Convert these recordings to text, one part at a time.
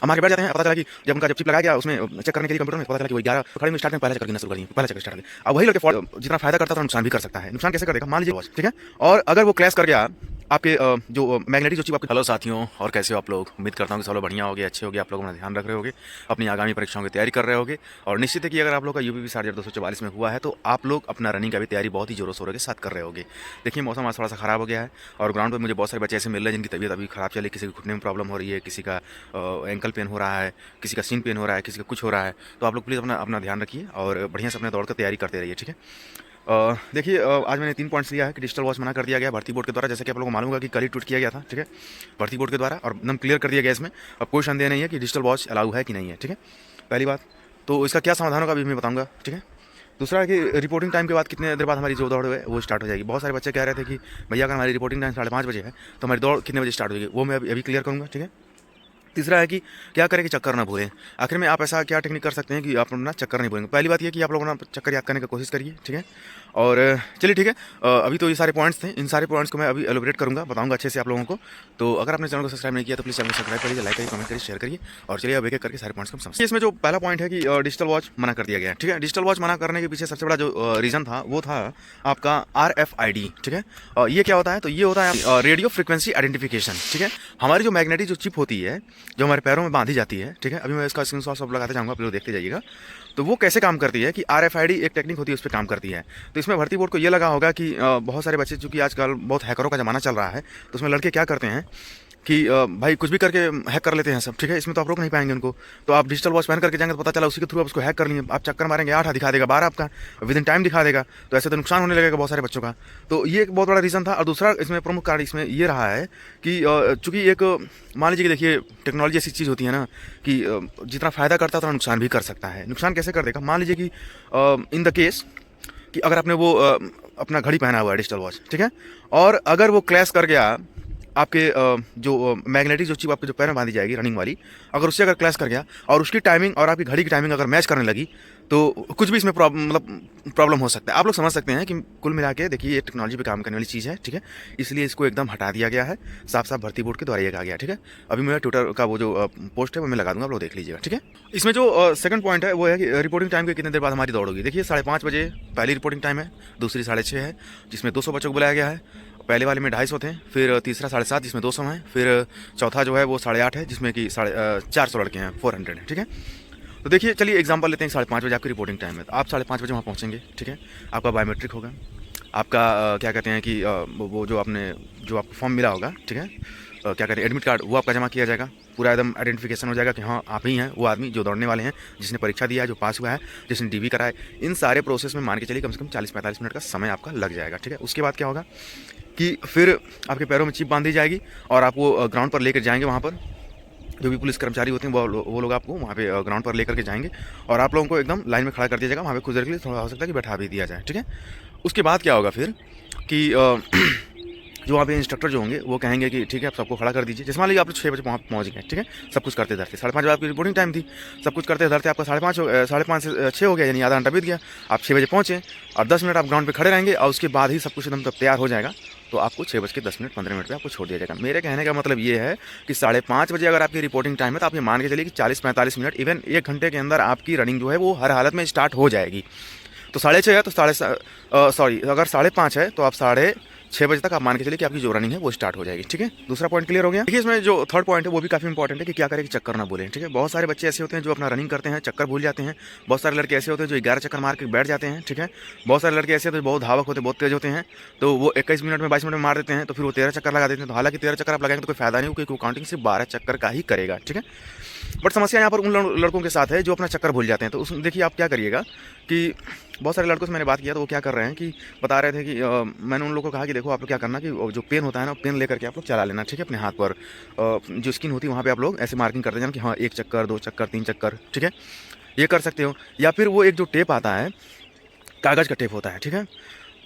हम आगे बढ़ जाते हैं, पता चला कि जब उनका जब चिप लगाया गया उसमें चेक करने के लिए कंप्यूटर में, पता चला कि वो 11 खड़े में स्टार्ट में पहला चेक करना शुरू कर दिए, पहला चेक स्टार्ट हो गया। अब वही लोग के फॉल्ट जितना फायदा करता था नुकसान भी कर सकता है। नुकसान कैसे कर देगा, मान लीजिए वॉच, ठीक है, और अगर वो क्रैश कर गया आपके जो मैग्नेटिक जो चिप आपके। हेलो साथियों, और कैसे हो आप लोग? उम्मीद करता हूँ कि सब लोग बढ़िया होगे, अच्छे होगे, आप लोग अपना ध्यान रख रहे होगे, अपनी आगामी परीक्षाओं की तैयारी कर रहे होगे। और निश्चित है कि अगर आप लोग का यूपीपी 6244 में हुआ है तो आप लोग अपना रनिंग का भी तैयारी बहुत ही जोरों शोरों के साथ कर रहे होगे। देखिए मौसम आज थोड़ा सा खराब हो गया है और ग्राउंड पर मुझे बहुत सारे बच्चे ऐसे मिल रहे हैं जिनकी तबीयत अभी खराब चली, किसी के घुटने में प्रॉब्लम हो रही है, किसी का एंकल पेन हो रहा है, किसी का सीन पेन हो रहा है, किसी का कुछ हो रहा है। तो आप लोग प्लीज़ अपना अपना ध्यान रखिए और बढ़िया से अपने दौड़ कर तैयारी करते रहिए, ठीक है। देखिए आज मैंने 3 पॉइंट्स लिया है कि डिजिटल वॉच मना कर दिया गया भर्ती बोर्ड के द्वारा, जैसे कि आप लोगों को मालूम होगा कि कल ही ट्वीट किया गया था, ठीक है, भर्ती बोर्ड के द्वारा, और एकदम क्लियर कर दिया गया इसमें। अब कोई संदेह नहीं है कि डिजिटल वॉच अलाउ है कि नहीं है, ठीक है, पहली बात। तो इसका क्या समाधान होगा अभी मैं बताऊंगा, ठीक है। दूसरा है कि रिपोर्टिंग टाइम के बाद कितने देर बाद हमारी जो दौड़ है वो स्टार्ट हो जाएगी। बहुत सारे बच्चे कह रहे थे कि भैया अगर हमारी रिपोर्टिंग टाइम 5:30 बजे है तो हमारी दौड़ कितने बजे स्टार्ट होगी, वो मैं अभी क्लियर करूँगा, ठीक है। तीसरा है कि क्या करें कि चक्कर ना भूलें। आखिर में आप ऐसा क्या टेक्निक कर सकते हैं कि आप अपना चक्कर नहीं भूलेंगे। पहली बात ये कि आप लोगों ने चक्कर याद करने की कोशिश करिए, ठीक है। और चलिए ठीक है, अभी तो ये सारे पॉइंट्स थे, इन सारे पॉइंट्स को मैं अभी एलोबरेट करूँगा, बताऊँगा अच्छे से आप लोगों को। तो अगर आपने चैनल को सब्सक्राइब नहीं किया तो प्लीज़ चैनल को सब्सक्राइब करिए, लाइक करिए, कमेंट करिए, शेयर करिए। और चलिए अब एक एक करके सारे पॉइंट्स को समझिए। इसमें जो पहला पॉइंट है कि डिजिटल वॉच मना कर दिया गया है, ठीक है। डिजिटल वॉच मना करने के पीछे सबसे बड़ा जो रीज़न था वो था आपका RFID, ठीक है। ये क्या होता है, तो ये होता है रेडियो फ्रिक्वेंसी आइडेंटिफिकेशन, ठीक है। हमारी जो मैग्नेटिक जो चिप होती है जो हमारे पैरों में बांधी जाती है, ठीक है, अभी मैं इसका स्क्रीनशॉट सब लगाते जाऊँगा, आप लोग देखते जाइएगा। तो वो कैसे काम करती है कि RFID एक टेक्निक होती है, उस पर काम करती है। तो इसमें भर्ती बोर्ड को ये लगा होगा कि बहुत सारे बच्चे, चूँकि आजकल बहुत हैकरों का ज़माना चल रहा है, तो उसमें लड़के क्या करते हैं कि भाई कुछ भी करके हैक कर लेते हैं सब, ठीक है। इसमें तो आप रोक नहीं पाएंगे उनको। तो आप डिजिटल वॉच पहन करके जाएंगे तो पता चला उसी के थ्रू आप उसको हैक कर लिए, आप चक्कर मारेंगे 8 दिखा देगा, 12 आपका विद इन टाइम दिखा देगा। तो ऐसे तो नुकसान होने लगेगा बहुत सारे बच्चों का। तो ये एक बहुत बड़ा रीज़न था। और दूसरा इसमें प्रमुख कारण इसमें ये रहा है कि चूँकि एक मान लीजिए कि देखिए टेक्नोलॉजी ऐसी चीज़ होती है ना कि जितना फ़ायदा करता है उतना नुकसान भी कर सकता है। नुकसान कैसे कर देगा, मान लीजिए कि इन द केस कि अगर आपने वो अपना घड़ी पहना हुआ है डिजिटल वॉच, ठीक है, और अगर वो क्लैश कर गया आपके जो मैग्नेटिक जो चिप आपके जो पैर में बांधी जाएगी रनिंग वाली, अगर उससे अगर क्लैश कर गया और उसकी टाइमिंग और आपकी घड़ी की टाइमिंग अगर मैच करने लगी तो कुछ भी इसमें प्रॉब्लम हो सकता है। आप लोग समझ सकते हैं कि कुल मिला के देखिए ये टेक्नोलॉजी पे काम करने वाली चीज़ है, ठीक है। इसलिए इसको एकदम हटा दिया गया है, साफ साफ भर्ती बोर्ड के द्वारा ये कहा गया, ठीक है। अभी मैं ट्विटर का वो जो पोस्ट है वो मैं लगा दूंगा, आप लोग देख लीजिएगा, ठीक है। इसमें जो सेकंड पॉइंट है वो है कि रिपोर्टिंग टाइम के कितने देर बाद हमारी दौड़ होगी। देखिए 5:30 बजे पहली रिपोर्टिंग टाइम है, दूसरी 6:30 है जिसमें 200 बच्चों को बुलाया गया है। पहले वाले में 250 थे, फिर तीसरा 7:30 जिसमें 200 हैं, फिर चौथा जो है वो 8:30 है जिसमें कि 450 लड़के हैं, 400 है, ठीक है। तो देखिए चलिए एग्जांपल लेते हैं, 5:30 बजे आपकी रिपोर्टिंग टाइम है, तो आप 5:30 बजे वहाँ पहुँचेंगे, ठीक है। आपका बायोमेट्रिक होगा, आपका क्या कहते हैं कि वो जो आपको फॉर्म मिला होगा, ठीक है, क्या कहते हैं एडमिट कार्ड, वो आपका जमा किया जाएगा। पूरा एकदम आइडेंटिफिकेशन हो जाएगा कि हाँ आप ही हैं वो आदमी जो दौड़ने वाले हैं, जिसने परीक्षा दिया है, जो पास हुआ है, जिसने DV कराया है। इन सारे प्रोसेस में मान के चलिए कम से कम 40-45 मिनट का समय आपका लग जाएगा, ठीक है। उसके बाद क्या होगा कि फिर आपके पैरों में चिप बांधी जाएगी और आपको ग्राउंड पर लेकर जाएंगे। वहाँ पर जो भी पुलिस कर्मचारी होते हैं वो लोग आपको वहाँ पे ग्राउंड पर लेकर के जाएंगे और आप लोगों को एकदम लाइन में खड़ा कर दिया जाएगा। वहाँ पे कुछ देर के लिए थोड़ा हो सकता है कि बैठा भी दिया जाए, ठीक है। उसके बाद क्या होगा फिर कि जो वहाँ पे इंस्ट्रक्टर जो होंगे वो कहेंगे कि ठीक है आप सबको खड़ा कर दीजिए। जैसे मान लीजिए आप 6 बजे वहाँ पहुँच गए, ठीक है, सब कुछ करते धरते 5:30 बजे आपकी रिपोर्टिंग टाइम थी, सब कुछ करते धरते आपका 5:30 से 6 हो गया, यानी आधा घंटा बीत गया। आप 6 बजे पहुँचे और 10 मिनट आप ग्राउंड पे खड़े रहेंगे और उसके बाद ही सब कुछ एकदम तब तैयार हो जाएगा। तो आपको 6:10 पे आपको छोड़ दिया जाएगा। मेरे कहने का मतलब ये है कि 5:30 बजे अगर आपकी रिपोर्टिंग टाइम है तो आप ये मान के चलिए कि 40-45 मिनट, इवन 1 घंटे के अंदर आपकी रनिंग जो है वो हर हालत में स्टार्ट हो जाएगी। तो 6:30 है तो अगर 5:30 है तो आप 6:30 बजे तक आप मान के चलिए कि आपकी जो रनिंग है वो स्टार्ट हो जाएगी, ठीक है। दूसरा पॉइंट क्लियर हो गया। देखिए इसमें जो थर्ड पॉइंट है वो भी काफ़ी इंपॉर्टेंट है कि क्या करें कि चक्कर ना बोलें, ठीक है। बहुत सारे बच्चे ऐसे होते हैं जो अपना रनिंग करते हैं, चक्कर भूल जाते हैं। बहुत सारे लड़के ऐसे होते हैं जो 11 चक्कर मार के बैठ जाते हैं, ठीक है। बहुत सारे लड़के ऐसे होते हैं बहुत धावक होते हैं, बहुत तेज होते हैं, तो वो 21 मिनट में 22 मिनट में मार देते हैं, तो फिर वो 13 चक्कर लगा देते हैं। तो हालांकि 13 चक्कर आप लगाएंगे तो कोई फायदा नहीं हो, क्योंकि काउंटिंग सिर्फ 12 चक्कर का ही करेगा, ठीक है। बट समस्या यहाँ पर उन लड़कों के साथ है जो अपना चक्कर भूल जाते हैं। तो उसमें देखिए आप क्या करिएगा कि बहुत सारे लड़कों से मैंने बात किया तो वो क्या कर रहे हैं कि बता रहे थे कि मैंने उन लोगों को कहा कि देखो आप लोग क्या करना कि जो पेन होता है ना, पेन लेकर के आप लोग चला लेना, ठीक है। अपने हाथ पर जो स्किन होती है वहाँ पे आप लोग ऐसे मार्किंग करते जाना कि हाँ 1 चक्कर 2 चक्कर 3 चक्कर, ठीक है, ये कर सकते हो। या फिर वो एक जो टेप आता है, कागज़ का टेप होता है, ठीक है,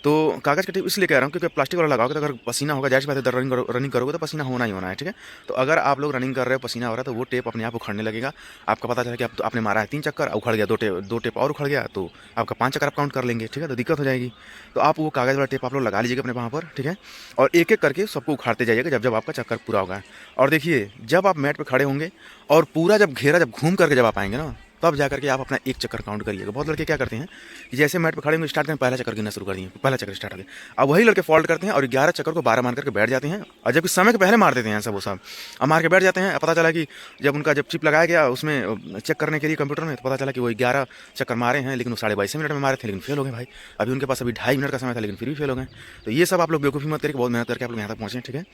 तो कागज़ का टेप इसलिए कह रहा हूँ क्योंकि प्लास्टिक वाला लगाओगे तो अगर पसीना होगा, ज़ाहिर सी बात है, रनिंग करोगे तो पसीना होना ही होना है, ठीक है। तो अगर आप लोग रनिंग कर रहे हो, पसीना हो रहा है, तो वो टेप अपने आप उखड़ने लगेगा। आपका पता चला कि आपने मारा है 3 चक्कर, उखड़ गया, 2 टेप और उखड़ गया, तो आपका 5 चक्कर आप काउंट कर लेंगे, ठीक है। तो दिक्कत हो जाएगी। तो आप वो कागज़ वाला टेप आप लोग लगा लीजिएगा अपने वहाँ पर, ठीक है। और एक-एक करके सबको उखाड़ते जाइएगा जब जब आपका चक्कर पूरा होगा। और देखिए, जब आप मैट पे खड़े होंगे और पूरा जब घेरा जब घूम करके जब आप आएँगे ना, तब जा करके आप अपना एक चक्कर काउंट करिएगा। बहुत लड़के क्या करते हैं कि जैसे मैट पे खड़े होंगे, स्टार्ट करें, पहला चक्कर गिनना शुरू कर दिए, पहला चक्कर स्टार्ट हो गया। अब वही लड़के फॉल्ट करते हैं और 11 चक्कर को 12 मान करके बैठ जाते हैं, और जबकि समय के पहले मार देते हैं सब वो सब। अब मार के बैठ जाते हैं, पता चला कि जब उनका जब चिप लगाया गया उसमें चेक करने के लिए कंप्यूटर में, तो पता चला कि वो 11 चक्कर मारे हैं, लेकिन वो 22.5 मिनट में मारे थे, लेकिन फेल हो गए भाई। अभी उनके पास अभी 2.5 मिनट का समय था, लेकिन फिर भी फेल हो गए। तो ये सब आप लोग बेवकूफ़ी मत करके, बहुत मेहनत करके आप लोग यहाँ तक पहुँचे, ठीक है।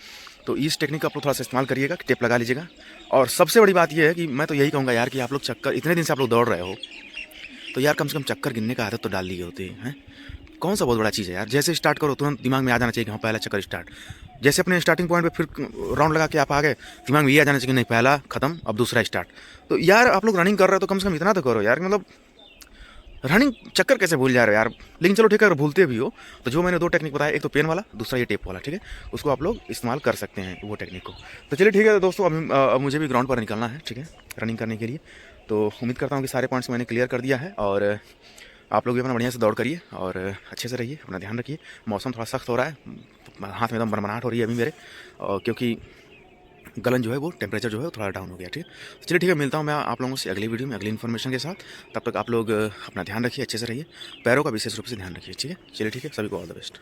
तो इस टेक्निक का आप लोग थोड़ा सा इस्तेमाल करिएगा, टेप लगा लीजिएगा। और सबसे बड़ी बात ये है कि मैं तो यही कहूँगा यार कि आप लोग चक्कर, इतने दिन से आप लोग दौड़ रहे हो, तो यार कम से कम चक्कर गिनने का आदत तो डाल ली होती है। कौन सा बहुत बड़ा चीज़ है यार। जैसे स्टार्ट करो तुरंत दिमाग में आ जाना चाहिए कि हाँ पहला चक्कर स्टार्ट। जैसे अपने स्टार्टिंग पॉइंट पे फिर राउंड लगा के आप आ गए, दिमाग में ये आ जाना चाहिए कि नहीं पहला खत्म, अब दूसरा स्टार्ट। तो यार आप लोग रनिंग कर रहे हो तो कम से कम इतना तो करो यार, मतलब रनिंग चक्कर कैसे भूल जा रहे हो यार। लेकिन चलो ठीक है, अगर भूलते भी हो तो जो मैंने 2 टेक्निक बताया, एक तो पेन वाला, दूसरा ये टेप वाला, ठीक है। उसको आप लोग इस्तेमाल कर सकते हैं वो टेक्निक को। तो चलिए ठीक है दोस्तों, अब मुझे भी ग्राउंड पर निकलना है, ठीक है, रनिंग करने के लिए। तो उम्मीद करता हूँ कि सारे पॉइंट्स मैंने क्लियर कर दिया है, और आप लोग भी अपना बढ़िया से दौड़ करिए और अच्छे से रहिए, अपना ध्यान रखिए। मौसम थोड़ा सख्त हो रहा है, हाथ में एकदम भरभराहट हो रही है अभी मेरे, क्योंकि गलन जो है वो टेम्परेचर जो है वो थोड़ा डाउन हो गया, ठीक है। चलिए ठीक है, मिलता हूँ मैं आप लोगों से अगली वीडियो में अगली इन्फॉर्मेशन के साथ। तब तक आप लोग अपना ध्यान रखिए, अच्छे से रहिए, पैरों का विशेष रूप से ध्यान रखिए, ठीक है। चलिए ठीक है, सभी को ऑल द बेस्ट।